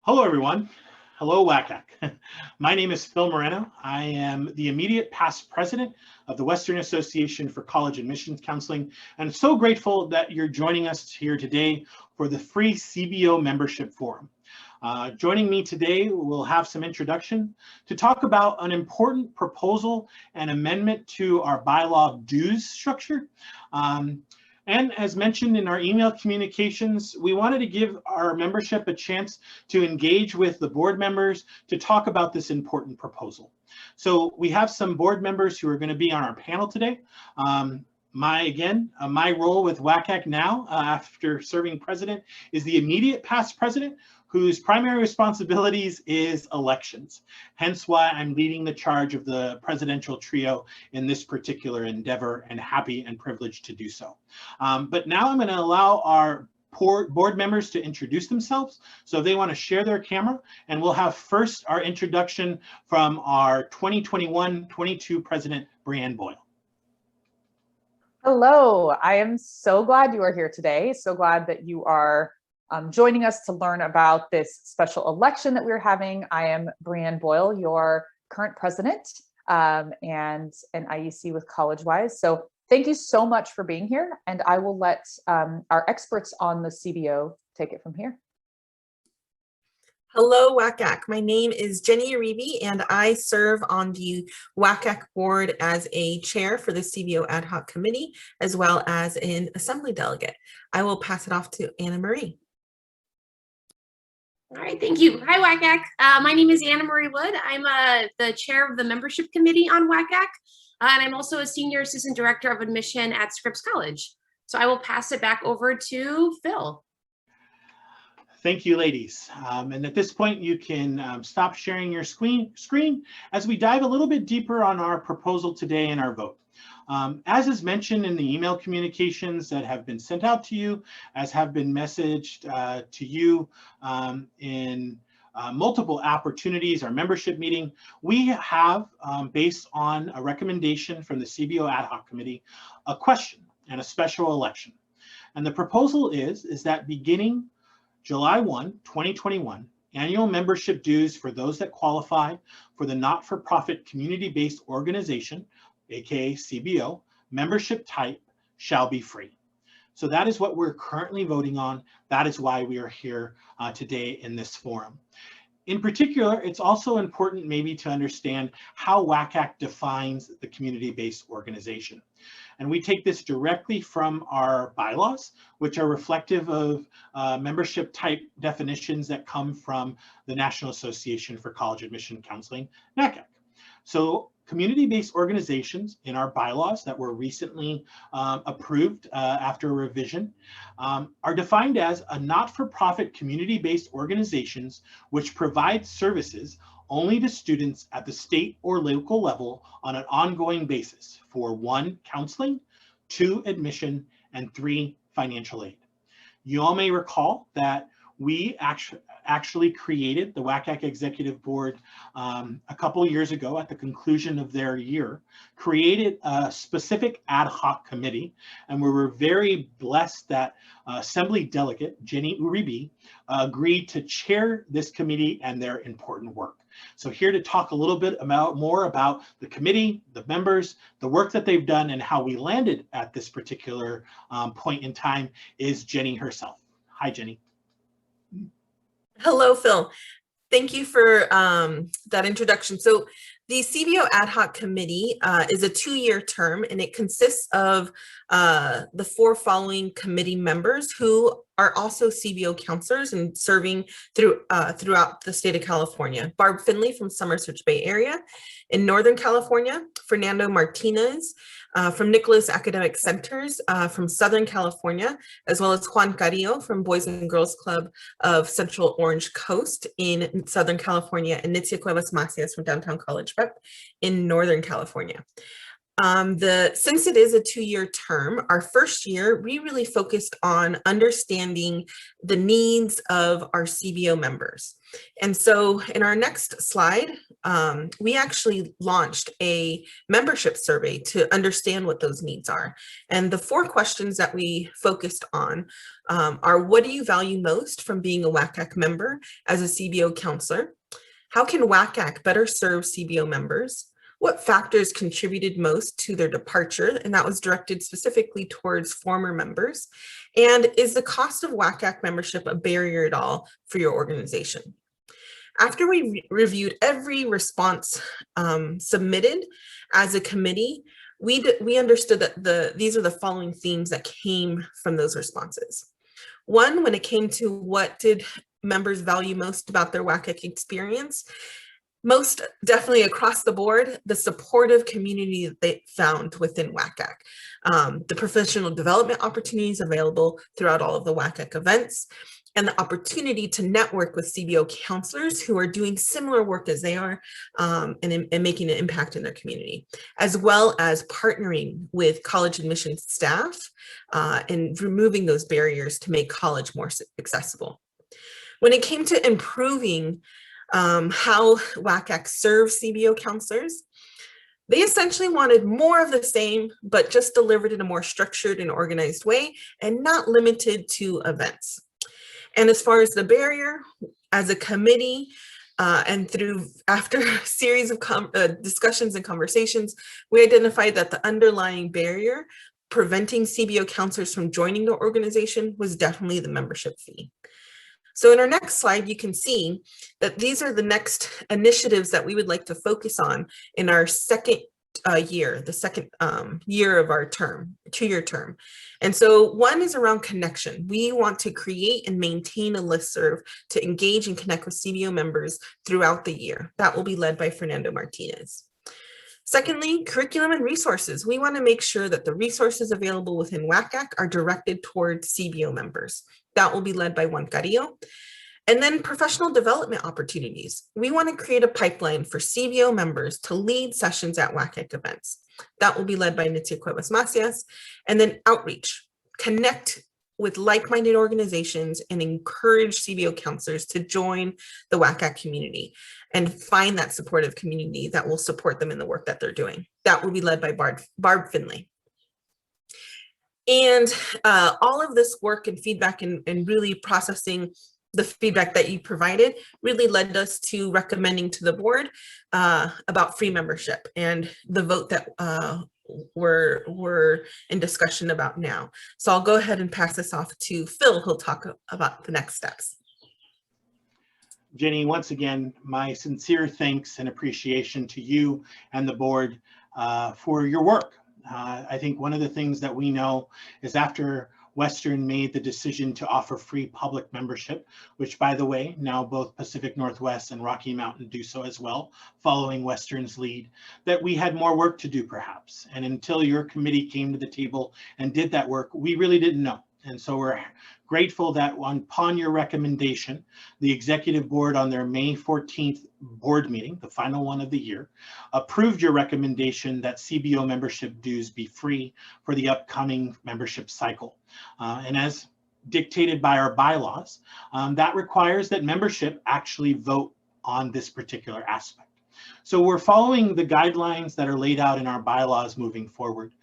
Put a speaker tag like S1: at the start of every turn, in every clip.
S1: Hello, everyone. Hello, WACAC. My name is Phil Moreno. I am the immediate past president of the Western Association for College Admissions Counseling, and I'm so grateful that you're joining us here today for the free CBO membership forum. Joining me today, we'll have some introduction to talk about an important proposal and amendment to our bylaw dues structure. And as mentioned in our email communications, we wanted to give our membership a chance to engage with the board members to talk about this important proposal. So we have some board members who are going to be on our panel today. My role with WACAC now, after serving president, is the immediate past president, whose primary responsibilities is elections. Hence why I'm leading the charge of the presidential trio in this particular endeavor, and happy and privileged to do so. But now I'm going to allow our board members to introduce themselves. So if they want to share their camera, and we'll have first our introduction from our 2021-22 president, Brianne Boyle.
S2: Hello, I am so glad you are here today. So glad that you are joining us to learn about this special election that we're having. I am Brianne Boyle, your current president and an IEC with CollegeWise. So thank you so much for being here, and I will let our experts on the CBO take it from here.
S3: Hello, WACAC. My name is Jenny Uribe, and I serve on the WACAC board as a chair for the CBO ad hoc committee, as well as an assembly delegate. I will pass it off to Anna Marie.
S4: All right, thank you. Hi, WACAC. My name is Anna Marie Wood. I'm the chair of the membership committee on WACAC, and I'm also a senior assistant director of admission at Scripps College. So I will pass it back over to Phil.
S1: Thank you, ladies. And at this point, you can stop sharing your screen as we dive a little bit deeper on our proposal today and our vote. As is mentioned in the email communications that have been sent out to you, as have been messaged to you in multiple opportunities, our membership meeting, we have, based on a recommendation from the CBO ad hoc committee, a question and a special election. And the proposal is that beginning July 1, 2021, annual membership dues for those that qualify for the not-for-profit community-based organization, aka CBO, membership type shall be free. So that is what we're currently voting on. That is why we are here today in this forum. In particular, it's also important maybe to understand how WACAC defines the community-based organization. And we take this directly from our bylaws, which are reflective of membership type definitions that come from the National Association for College Admission Counseling, NACAC. So community-based organizations in our bylaws that were recently approved after a revision are defined as a not-for-profit community-based organizations which provide services only to students at the state or local level on an ongoing basis for 1, counseling, 2, admission, and 3, financial aid. You all may recall that we actually created the WACAC Executive Board a couple of years ago at the conclusion of their year, created a specific ad hoc committee, and we were very blessed that Assembly Delegate Jenny Uribe agreed to chair this committee and their important work. So here to talk a little bit more about the committee, the members, the work that they've done, and how we landed at this particular point in time is Jenny herself. Hi, Jenny.
S3: Hello, Phil. Thank you for that introduction. So the CBO ad hoc committee is a 2-year term, and it consists of the 4 following committee members who are also CBO counselors and serving throughout the state of California. Barb Finley from Somerset Bay area. In Northern California, Fernando Martinez from Nicholas Academic Centers from Southern California, as well as Juan Carrillo from Boys and Girls Club of Central Orange Coast in Southern California, and Nitzia Cuevas Macias from Downtown College Prep in Northern California. Since it is a 2-year term, our first year, we really focused on understanding the needs of our CBO members. And so in our next slide, we actually launched a membership survey to understand what those needs are. And the 4 questions that we focused on are: what do you value most from being a WCAC member as a CBO counselor? How can WCAC better serve CBO members? What factors contributed most to their departure? And that was directed specifically towards former members. And is the cost of WCAC membership a barrier at all for your organization? After we reviewed every response submitted as a committee, we understood that these are the following themes that came from those responses. One, when it came to what did members value most about their WCAC experience, most definitely across the board, the supportive community that they found within WCAC, the professional development opportunities available throughout all of the WCAC events, and the opportunity to network with CBO counselors who are doing similar work as they are and making an impact in their community, as well as partnering with college admissions staff and removing those barriers to make college more accessible. When it came to improving how WCAC serves CBO counselors, they essentially wanted more of the same, but just delivered in a more structured and organized way and not limited to events. And as far as the barrier, as a committee, and after a series of discussions and conversations, we identified that the underlying barrier preventing CBO counselors from joining the organization was definitely the membership fee. So in our next slide, you can see that these are the next initiatives that we would like to focus on in our second year, the second year of our term, 2-year term. And so one is around connection. We want to create and maintain a listserv to engage and connect with CBO members throughout the year. That will be led by Fernando Martinez. Secondly, curriculum and resources. We want to make sure that the resources available within WCAC are directed towards CBO members. That will be led by Juan Carrillo. And then professional development opportunities. We want to create a pipeline for CBO members to lead sessions at WCAC events. That will be led by Nitzia Cuevas Macias. And then outreach, connect with like-minded organizations and encourage CBO counselors to join the WCAC community and find that supportive community that will support them in the work that they're doing. That will be led by Barb Finley. And all of this work and feedback and really processing the feedback that you provided really led us to recommending to the board about free membership and the vote that we're in discussion about now. So I'll go ahead and pass this off to Phil, who'll talk about the next steps.
S1: Jenny, once again, my sincere thanks and appreciation to you and the board for your work. I think one of the things that we know is after Western made the decision to offer free public membership, which, by the way, now both Pacific Northwest and Rocky Mountain do so as well, following Western's lead, that we had more work to do perhaps. And until your committee came to the table and did that work, we really didn't know. And so we're grateful that upon your recommendation, the executive board on their May 14th board meeting, the final one of the year, approved your recommendation that CBO membership dues be free for the upcoming membership cycle. And as dictated by our bylaws, that requires that membership actually vote on this particular aspect. So we're following the guidelines that are laid out in our bylaws moving forward.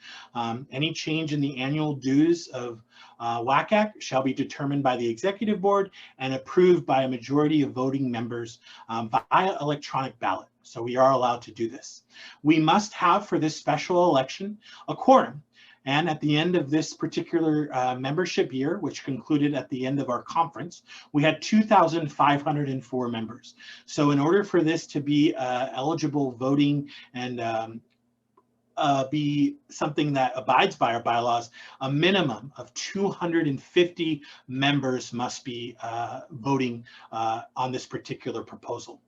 S1: Any change in the annual dues of WCAC shall be determined by the executive board and approved by a majority of voting members via electronic ballot. So we are allowed to do this. We must have for this special election a quorum. And at the end of this particular membership year, which concluded at the end of our conference, we had 2,504 members. So in order for this to be eligible voting and be something that abides by our bylaws, a minimum of 250 members must be voting on this particular proposal.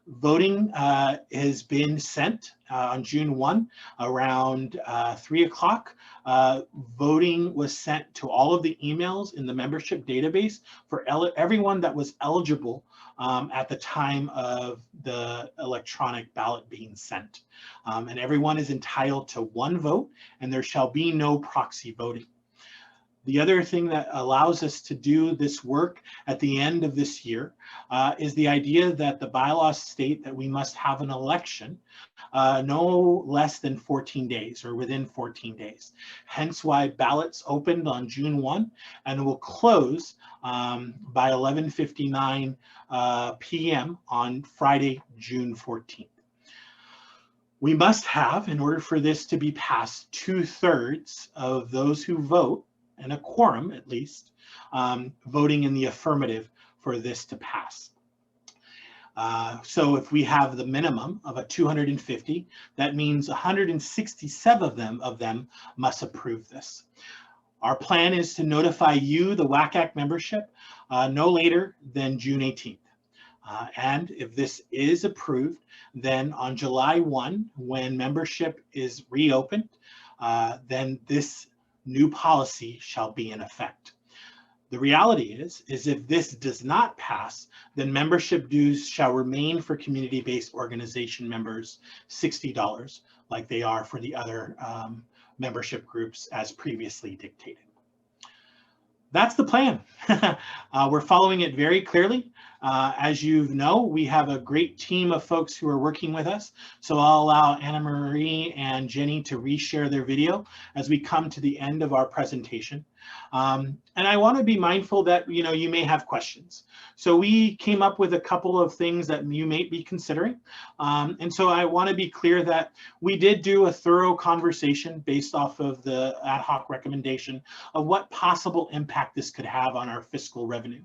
S1: Voting has been sent on June 1 around 3 o'clock. Voting was sent to all of the emails in the membership database for everyone that was eligible at the time of the electronic ballot being sent. And everyone is entitled to one vote, and there shall be no proxy voting. The other thing that allows us to do this work at the end of this year is the idea that the bylaws state that we must have an election no less than 14 days or within 14 days. Hence why ballots opened on June 1 and will close by 11:59 p.m. on Friday, June 14th. We must have, in order for this to be passed, 2/3 of those who vote, and a quorum at least, voting in the affirmative for this to pass. So if we have the minimum of a 250, that means 167 of them must approve this. Our plan is to notify you, the WCAC membership, no later than June 18th. And if this is approved, then on July 1, when membership is reopened, then this new policy shall be in effect. The reality is if this does not pass, then membership dues shall remain for community-based organization members $60, like they are for the other membership groups as previously dictated. That's the plan. We're following it very clearly. As you know, we have a great team of folks who are working with us. So I'll allow Anna Marie and Jenny to reshare their video as we come to the end of our presentation. And I want to be mindful that you may have questions. So we came up with a couple of things that you may be considering. And so I want to be clear that we did do a thorough conversation based off of the ad hoc recommendation of what possible impact this could have on our fiscal revenue.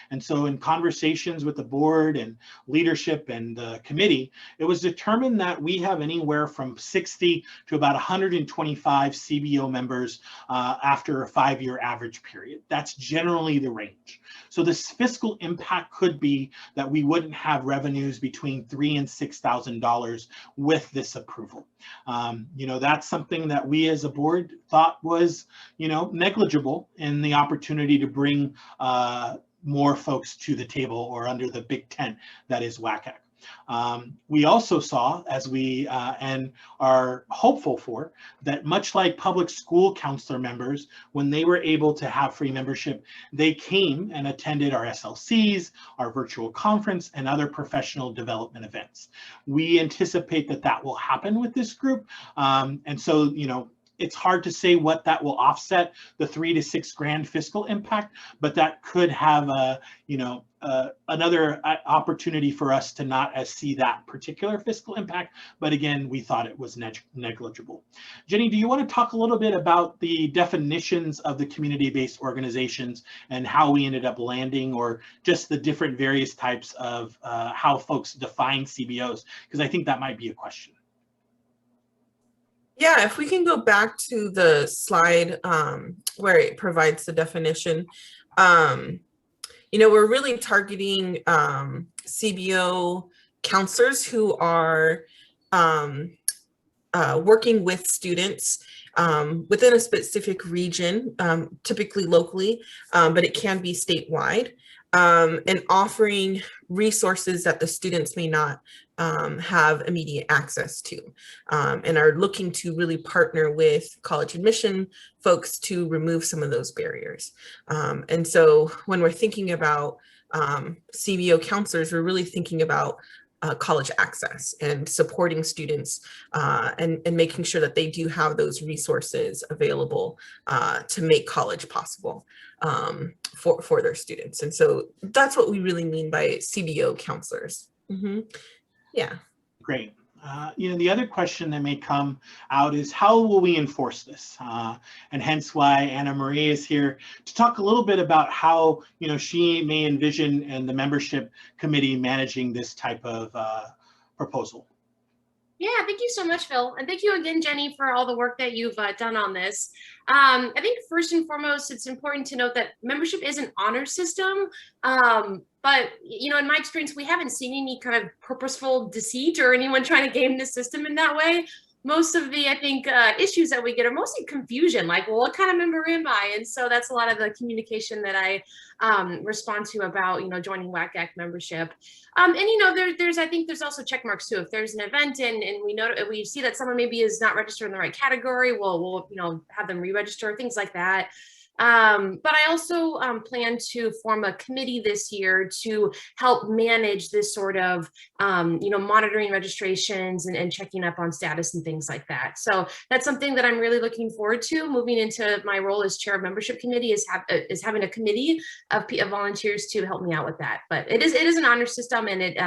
S1: And so in conversations with the board and leadership and the committee, it was determined that we have anywhere from 60 to about 125 CBO members after a 5-year average period. That's generally the range. So this fiscal impact could be that we wouldn't have revenues between $3,000 and $6,000 with this approval. That's something that we as a board thought was, negligible in the opportunity to bring more folks to the table or under the big tent that is WCAC. We also saw, as we and are hopeful for, that much like public school counselor members, when they were able to have free membership, they came and attended our SLCs, our virtual conference, and other professional development events. We anticipate that that will happen with this group. And so, it's hard to say what that will offset the $3,000 to $6,000 fiscal impact, but that could have another opportunity for us to not see that particular fiscal impact. But again, we thought it was negligible. Jenny, do you want to talk a little bit about the definitions of the community-based organizations and how we ended up landing, or just the different various types of how folks define CBOs? Because I think that might be a question.
S3: Yeah, if we can go back to the slide where it provides the definition, we're really targeting CBO counselors who are working with students within a specific region, typically locally, but it can be statewide, and offering resources that the students may not have immediate access to, and are looking to really partner with college admission folks to remove some of those barriers. And so when we're thinking about CBO counselors, we're really thinking about college access and supporting students and making sure that they do have those resources available to make college possible for their students. And so that's what we really mean by CBO counselors. Mm-hmm. Yeah.
S1: Great. The other question that may come out is how will we enforce this? And hence why Anna Marie is here to talk a little bit about how, she may envision and the membership committee managing this type of proposal.
S4: Yeah, thank you so much, Phil. And thank you again, Jenny, for all the work that you've done on this. I think first and foremost, it's important to note that membership is an honor system. But, in my experience, we haven't seen any kind of purposeful deceit or anyone trying to game the system in that way. Most of the, I think, issues that we get are mostly confusion, like, well, what kind of member am I? And so that's a lot of the communication that I respond to about, joining WCAC membership. And, I think there's also check marks too. If there's an event and we see that someone maybe is not registered in the right category, we'll have them re-register, things like that. But I also plan to form a committee this year to help manage this sort of, monitoring registrations and checking up on status and things like that. So that's something that I'm really looking forward to. Moving into my role as chair of membership committee is having a committee of volunteers to help me out with that. But it is an honor system, and it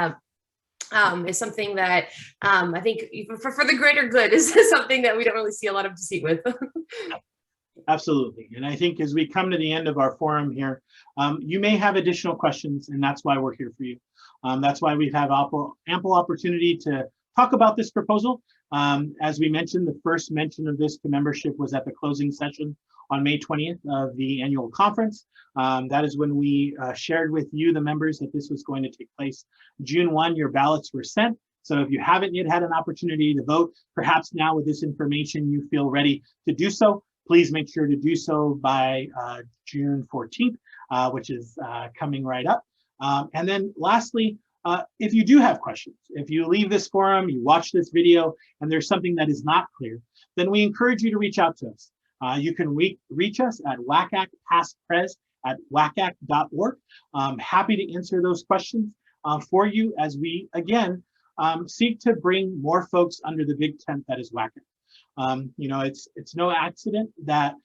S4: is something that I think for the greater good is something that we don't really see a lot of deceit with.
S1: Absolutely. And I think as we come to the end of our forum here, you may have additional questions, and that's why we're here for you. That's why we've had ample opportunity to talk about this proposal. As we mentioned, the first mention of this to membership was at the closing session on May 20th of the annual conference. That is when we shared with you, the members, that this was going to take place June 1. Your ballots were sent. So if you haven't yet had an opportunity to vote, perhaps now with this information you feel ready to do so. Please make sure to do so by June 14th, which is coming right up. And then lastly, if you do have questions, if you leave this forum, you watch this video, and there's something that is not clear, then we encourage you to reach out to us. You can reach us at wacacpastpres@wacac.org. Happy to answer those questions for you as we, again, seek to bring more folks under the big tent that is WACAC. It's no accident that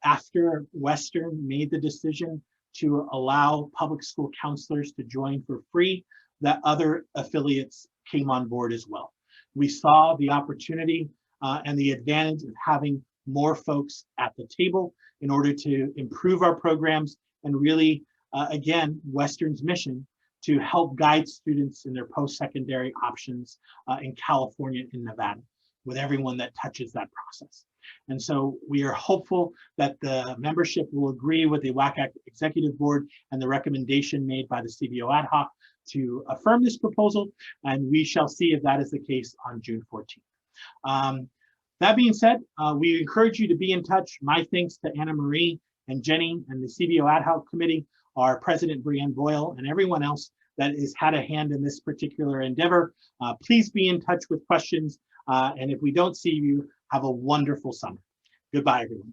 S1: after Western made the decision to allow public school counselors to join for free, that other affiliates came on board as well. We saw the opportunity and the advantage of having more folks at the table in order to improve our programs and really, again, Western's mission to help guide students in their post-secondary options in California and Nevada, with everyone that touches that process. And so we are hopeful that the membership will agree with the WACAC Executive Board and the recommendation made by the CBO ad hoc to affirm this proposal, and we shall see if that is the case on June 14th. That being said, we encourage you to be in touch. My thanks to Anna Marie and Jenny and the CBO ad hoc committee, our president, Brianne Boyle, and everyone else that has had a hand in this particular endeavor. Please be in touch with questions. And if we don't see you, have a wonderful summer. Goodbye, everyone.